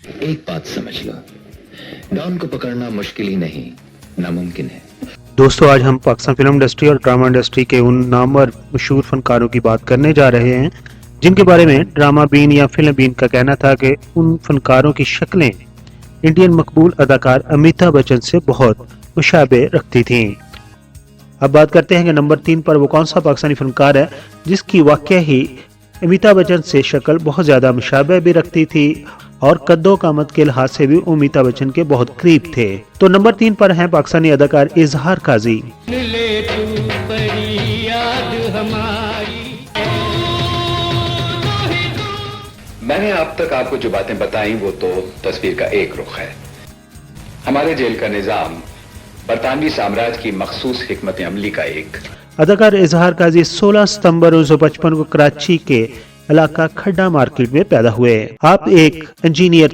एक बात समझ लो, डॉन को पकड़ना मुश्किल ही नहीं, नामुमकिन है। दोस्तों, आज हम पाकिस्तान फिल्म इंडस्ट्री और ड्रामा इंडस्ट्री के उन नामवर मशहूर फनकारों की बात करने जा रहे हैं जिनके बारे में ड्रामा बीन या फिल्म बीन का कहना था कि उन फनकारों की शक्लें इंडियन मकबूल अदाकार अमिताभ बच्चन से बहुत मुशाबे रखती थीं। अब बात करते हैं कि नंबर 3 पर वो कौन सा पाकिस्तानी फनकार है जिसकी वाकया ही अमिताभ बच्चन से शक्ल बहुत ज्यादा मुशाबे भी रखती थी और कद्दो कामत के लिहाज से भी अमिताभ बच्चन के बहुत करीब थे। तो नंबर 3 पर हैं पाकिस्तानी अदाकार इजहार काजी। मैंने अब तक आपको जो बातें बताई वो तो तस्वीर का एक रुख है। हमारे जेल का निजाम बरतानवी साम्राज्य की मखसूस हिकमत अमली का एक। अदाकार इजहार काजी 16 सितंबर 1955 को कराची के इलाका खड्डा मार्केट में पैदा हुए। आप एक इंजीनियर